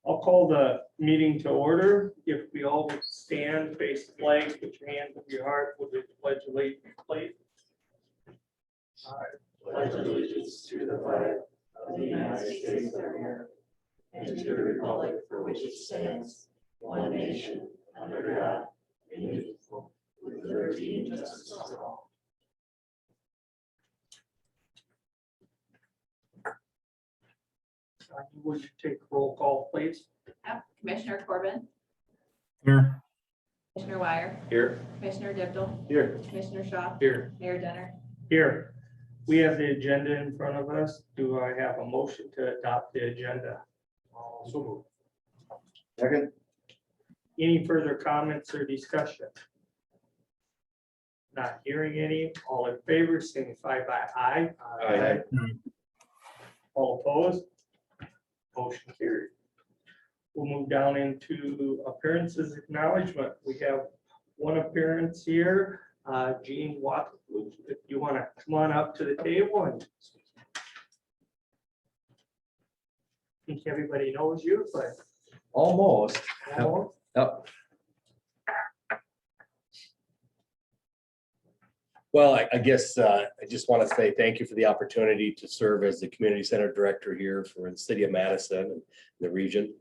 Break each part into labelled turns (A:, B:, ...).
A: I'll call the meeting to order. If we all would stand, face the flag, put your hands over your heart, we'll do the pledge of allegiance, please.
B: Pledge allegiance to the flag of the United States of America and to the republic for which it stands, one nation, under God, indivisible, with liberty and justice for all.
A: Would you take roll call, please?
C: Commissioner Corbin,
D: Here.
C: Commissioner Wire,
D: Here.
C: Commissioner Dippel,
D: Here.
C: Commissioner Shaw,
D: Here.
C: Mayor Denner.
A: Here, we have the agenda in front of us. Do I have a motion to adopt the agenda?
D: So moved.
B: Second.
A: Any further comments or discussion? Not hearing any. All in favor, signify by aye.
D: Aye.
A: All opposed? Motion carried. We'll move down into appearances acknowledgement. We have one appearance here. Gene Watt, if you want to come on up to the table and I think everybody knows you, but
D: Almost.
A: almost.
D: Yep. Well, I guess I just want to say thank you for the opportunity to serve as the community center director here for the city of Madison and the region.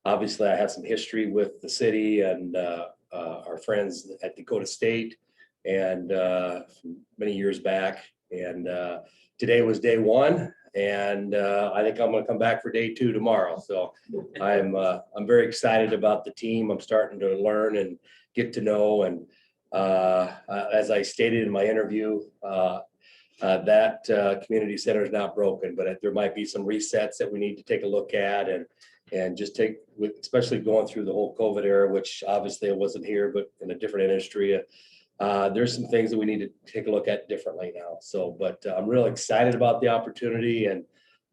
D: Obviously, I have some history with the city and our friends at Dakota State and from many years back. And today was day one, and I think I'm going to come back for day two tomorrow. So I'm very excited about the team. I'm starting to learn and get to know. And as I stated in my interview, that community center is not broken, but there might be some resets that we need to take a look at and just take, especially going through the whole COVID era, which obviously I wasn't here, but in a different industry. There's some things that we need to take a look at differently now. So, but I'm real excited about the opportunity, and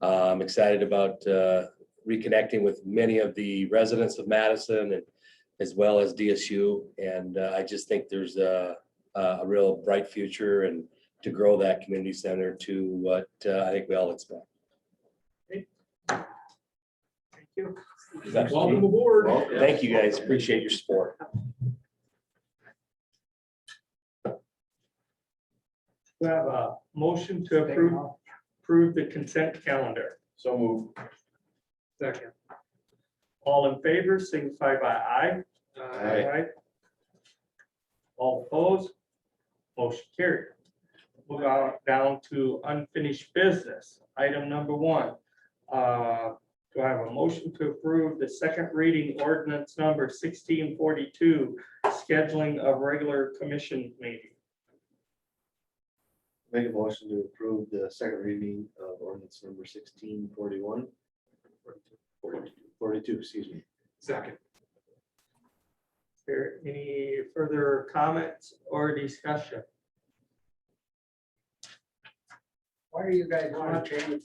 D: I'm excited about reconnecting with many of the residents of Madison and as well as DSU. And I just think there's a real bright future and to grow that community center to what I think we all expect.
A: Thank you.
D: Welcome
B: aboard.
D: Thank you, guys. Appreciate your support.
A: We have a motion to approve the consent calendar.
D: So move.
A: Second. All in favor, signify by aye.
D: Aye.
A: All opposed? Motion carried. Move on down to unfinished business. Item number one. Do I have a motion to approve the second reading ordinance number 1642, scheduling of regular commission meeting?
B: Make a motion to approve the second reading of ordinance number 1641. 42, excuse me.
D: Second.
A: Is there any further comments or discussion?
E: Why do you guys want to change?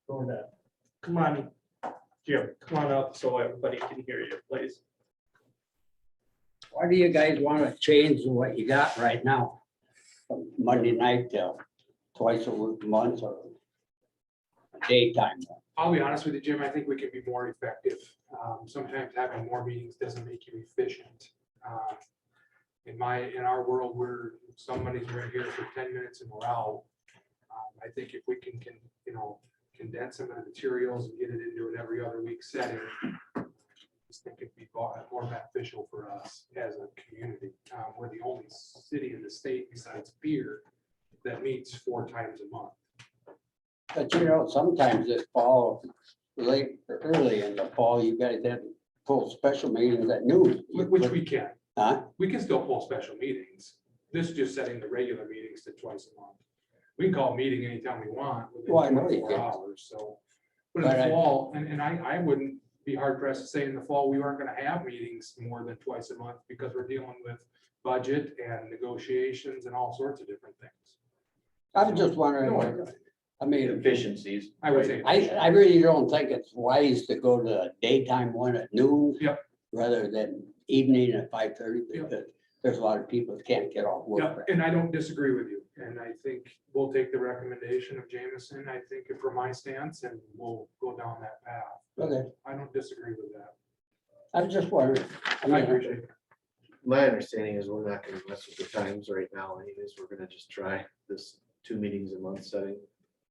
A: Go ahead. Come on, Jim, come on up so everybody can hear you, please.
E: Why do you guys want to change what you got right now? From Monday night till twice a month or daytime?
F: I'll be honest with you, Jim, I think we can be more effective. Sometimes having more meetings doesn't make you efficient. In our world, somebody's right here for 10 minutes and we're out. I think if we can condense some of the materials and get it into an every other week setting, I just think it'd be more beneficial for us as a community. We're the only city in the state besides Beer that meets 4 times a month.
E: But sometimes this fall, late or early in the fall, you guys have full special meetings at noon.
F: Which we can.
E: Huh?
F: We can still pull special meetings. This is just setting the regular meetings to twice a month. We can call a meeting anytime we want
E: Well, I
F: within
E: know you
F: 24
E: can.
F: hours, so. But in
E: But
F: the
E: I-
F: fall, and I wouldn't be hard pressed to say in the fall, we aren't gonna have meetings more than twice a month because we're dealing with budget and negotiations and all sorts of different things.
E: I was just wondering,
F: No,
E: I mean,
D: Efficiencies.
F: I would say.
E: I really don't think it's wise to go to the daytime one at noon.
F: Yep.
E: Rather than evening at 5:30,
F: Yep.
E: because there's a lot of people that can't get off
F: Yeah,
E: work.
F: and I don't disagree with you. And I think we'll take the recommendation of Jameson, I think, from my stance, and we'll go down that path.
E: Okay,
F: I don't disagree with that.
E: I was just wondering.
F: I
E: mean,
F: appreciate it.
B: My understanding is we're not gonna mess with the times right now anyways. We're gonna just try this 2 meetings a month setting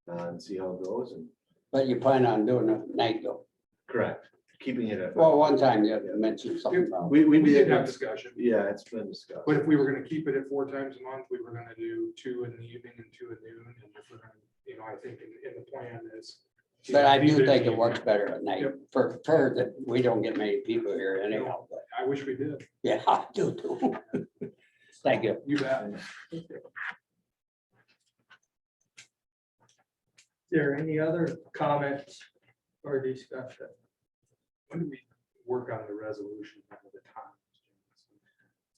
B: and see how it goes and
E: But you plan on doing it at night though?
B: correct, keeping it at.
E: Well, one time you mentioned something about.
B: We
F: We did
B: did,
F: have discussion,
B: yeah, it's been discussed.
F: but if we were gonna keep it at 4 times a month, we were gonna do 2 in the evening and 2 at noon, and if we're gonna, I think in the plan is.
E: But I
F: leave
E: do
F: in
E: think
F: the
E: it works
F: evening.
E: better at night
F: Yep.
E: for that we don't get many people here anyhow, but
F: I wish we did.
E: yeah, I do too. Thank you.
F: You bet.
A: Is there any other comments or discussion?
F: When do we work on the resolution at the time?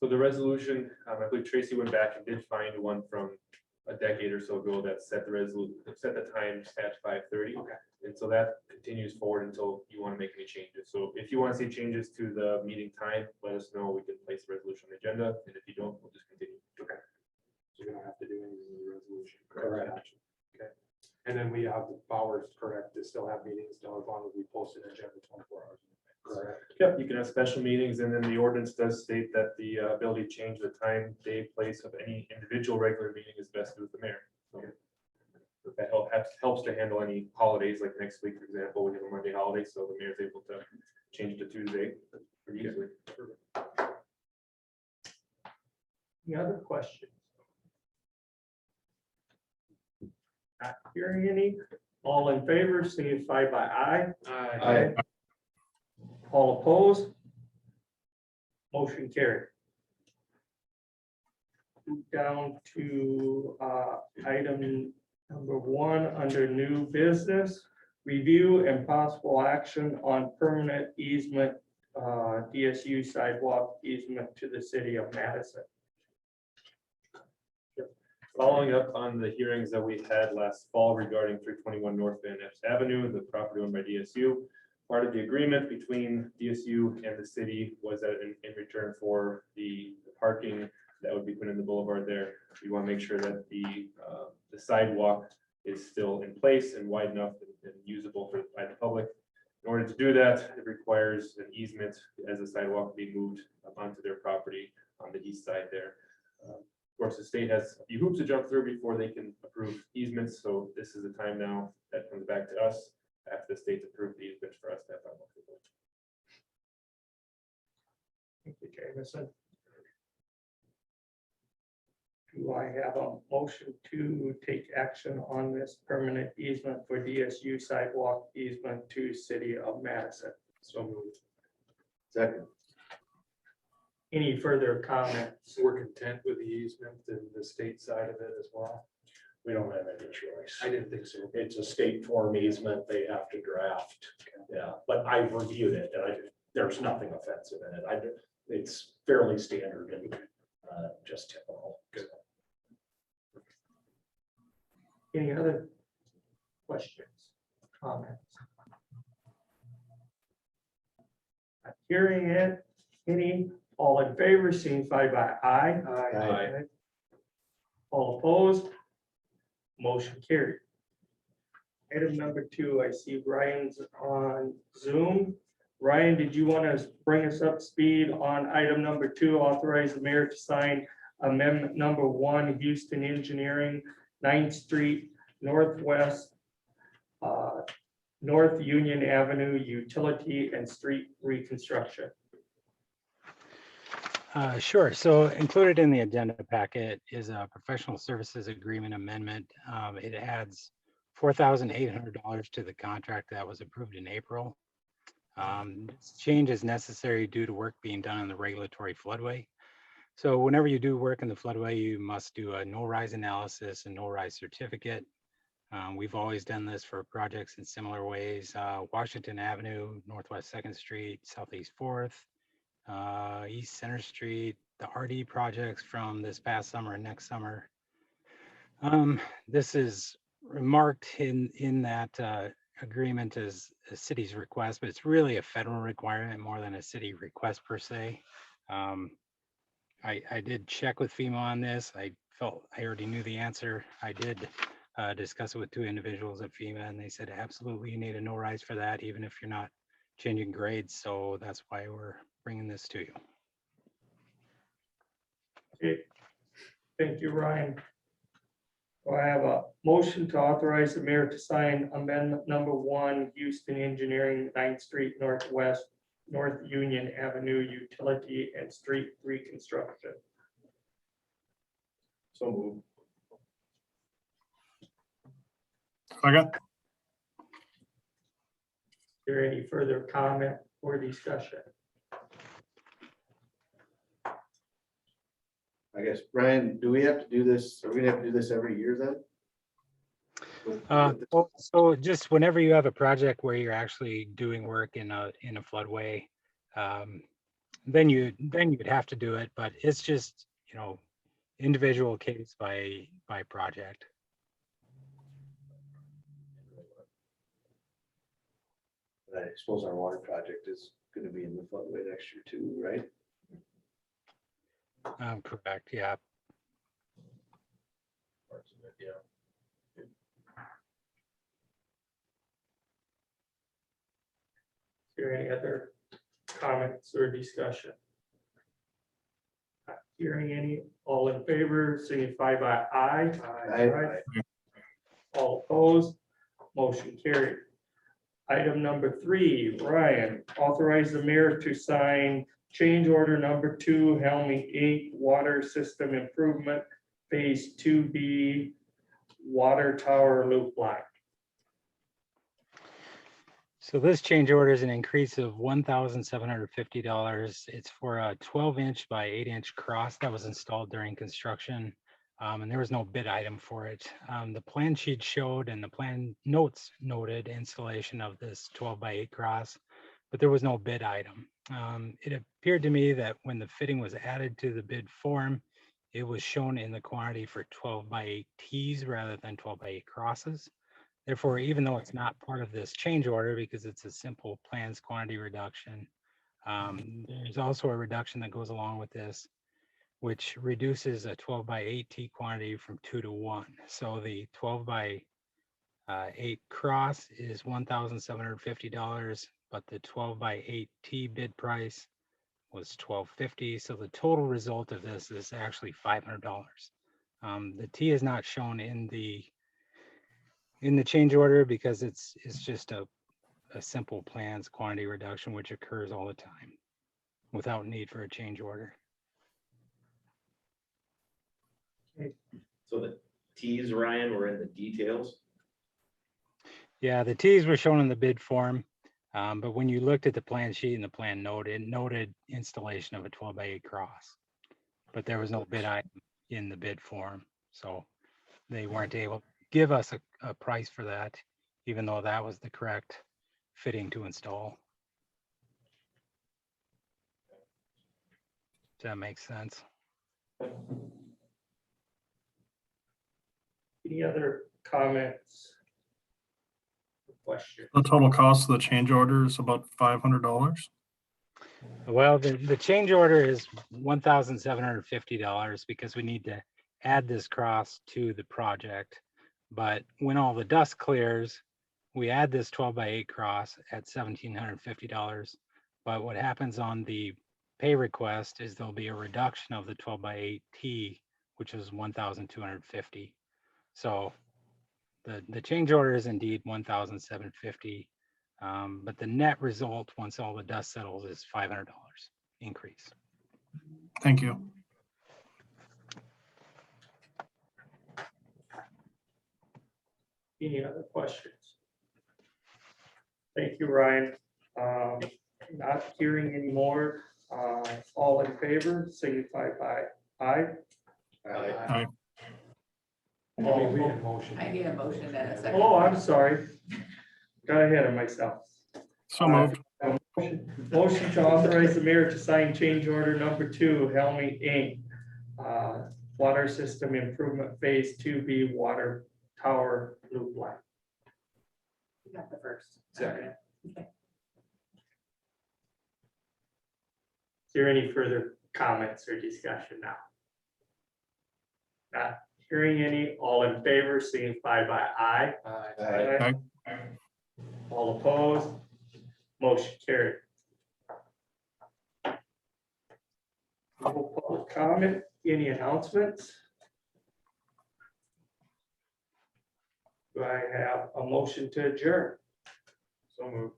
G: So the resolution, I believe Tracy went back and did find one from a decade or so ago that set the time at 5:30.
F: Okay.
G: And so that continues forward until you want to make any changes. So if you want to see changes to the meeting time, let us know. We can place the resolution on the agenda. And if you don't, we'll just continue.
F: Okay. So we don't have to do anything in the resolution.
E: Correct.
F: Gotcha. Okay. And then we have the powers, correct, to still have meetings still as long as we post an agenda 24 hours. Correct.
G: Yep, you can have special meetings, and then the ordinance does state that the ability to change the time, day, place of any individual regular meeting is vested with the mayor. So that helps to handle any holidays, like next week, for example, we have a Monday holiday, so the mayor's able to change it to Tuesday pretty easily.
A: Any other questions? Not hearing any. All in favor, signify by aye.
F: Aye.
A: All opposed? Motion carried. Move down to item number 1 under new business. Review and possible action on permanent easement, DSU sidewalk easement to the city of Madison.
G: Following up on the hearings that we had last fall regarding 321 North Van Ness Avenue, the property owned by DSU. Part of the agreement between DSU and the city was that in return for the parking that would be put in the boulevard there, we want to make sure that the sidewalk is still in place and wide enough and usable by the public. In order to do that, it requires an easement as the sidewalk be moved up onto their property on the east side there. Of course, the state has a few hoops to jump through before they can approve easements, so this is the time now that comes back to us after the state's approved the easement for us to have that one.
A: Thank you, Jameson. Do I have a motion to take action on this permanent easement for DSU sidewalk easement to city of Madison?
F: So moved.
B: Second,
A: Any further comments?
F: We're content with the easement and the state side of it as well.
H: We don't have any choice.
F: I didn't think so.
H: It's a state form easement they have to draft. Yeah, but I've reviewed it and there's nothing offensive in it. It's fairly standard and just typical.
F: Good.
A: Any other questions, comments? Not hearing it, any, all in favor, signify by aye.
B: Aye.
A: All opposed? Motion carried. Item number 2, I see Ryan's on Zoom. Ryan, did you want to bring us up to speed on item number 2, authorize the mayor to sign amendment number 1, Houston Engineering, 9th Street Northwest, North Union Avenue, utility and street reconstruction?
I: Sure. So included in the agenda packet is a professional services agreement amendment. It adds $4,800 to the contract that was approved in April. This change is necessary due to work being done on the regulatory floodway. So whenever you do work in the floodway, you must do a no-rise analysis and no-rise certificate. We've always done this for projects in similar ways. Washington Avenue, Northwest 2nd Street, Southeast 4th, East Center Street, the RD projects from this past summer and next summer. This is remarked in that agreement as a city's request, but it's really a federal requirement more than a city request per se. I did check with FEMA on this. I felt I already knew the answer. I did discuss it with 2 individuals at FEMA, and they said absolutely you need a no rise for that, even if you're not changing grades. So that's why we're bringing this to you.
A: Okay. Thank you, Ryan. Do I have a motion to authorize the mayor to sign amendment number 1, Houston Engineering, 9th Street Northwest, North Union Avenue Utility and Street Reconstruction?
G: So moved.
J: Second.
A: Is there any further comment or discussion?
B: I guess, Ryan, do we have to do this, are we gonna have to do this every year then?
I: So just whenever you have a project where you're actually doing work in a floodway, then you'd have to do it, but it's just, individual case by project.
B: I suppose our water project is gonna be in the floodway next year too, right?
I: Correct, yeah.
G: Parts of it, yeah.
A: Is there any other comments or discussion? Not hearing any, all in favor, signify by aye.
B: Aye.
A: All opposed, motion carried. Item number 3, Ryan, authorize the mayor to sign change order number 2, Helmy Inc. Water System Improvement Phase 2B Water Tower Loop Line.
I: So this change order is an increase of $1,750. It's for a 12-inch by 8-inch cross that was installed during construction. And there was no bid item for it. The plan sheet showed and the plan notes noted installation of this 12 by 8 cross, but there was no bid item. It appeared to me that when the fitting was added to the bid form, it was shown in the quantity for 12 by 8 tees rather than 12 by 8 crosses. Therefore, even though it's not part of this change order because it's a simple plans quantity reduction, there's also a reduction that goes along with this, which reduces a 12 by 8 T quantity from 2 to 1. So the 12 by 8 cross is $1,750, but the 12 by 8 T bid price was $1,250. So the total result of this is actually $500. The T is not shown in the change order because it's just a simple plans quantity reduction, which occurs all the time without need for a change order.
K: So the Ts, Ryan, were in the details.
I: Yeah, the Ts were shown in the bid form, but when you looked at the plan sheet and the plan note, it noted installation of a 12 by 8 cross, but there was no bid item in the bid form, so they weren't able to give us a price for that, even though that was the correct fitting to install. Does that make sense?
A: Any other comments? Question?
J: The total cost of the change order is about $500.
I: Well, the change order is $1,750 because we need to add this cross to the project. But when all the dust clears, we add this 12 by 8 cross at $1,750. But what happens on the pay request is there'll be a reduction of the 12 by 8 T, which is $1,250. So the change order is indeed $1,750. But the net result, once all the dust settles, is $500 increase.
J: Thank you.
A: Any other questions? Thank you, Ryan. Not hearing any more. All in favor, signify by aye.
J: Aye.
F: We need a motion.
C: I need a motion and a second.
A: Oh, I'm sorry. Got ahead of myself.
J: So moved.
A: Motion to authorize the mayor to sign change order number 2, Helmy Inc. Water System Improvement Phase 2B Water Tower Loop Line.
C: You got the first.
A: Second.
C: Okay.
A: Is there any further comments or discussion now? Not hearing any, all in favor, signify by aye.
J: Aye.
A: All opposed, motion carried. No public comment, any announcements? Do I have a motion to adjourn?
G: So moved.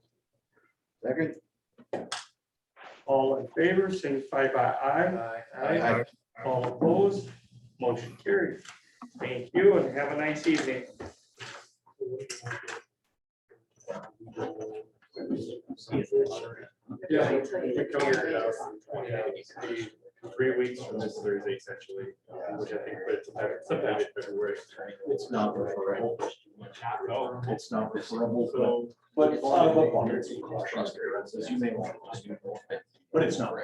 K: Second.
A: All in favor, signify by aye.
K: Aye.
A: All opposed, motion carried. Thank you and have a nice evening.
G: Yeah, we can figure it out. Yeah, it's 3 weeks from this Thursday essentially, which I think, but it's sometime in February.
K: It's not referable.
G: No.
K: It's not referable,
G: So,
K: but it's not up on it. You may want to just do it, but it's not.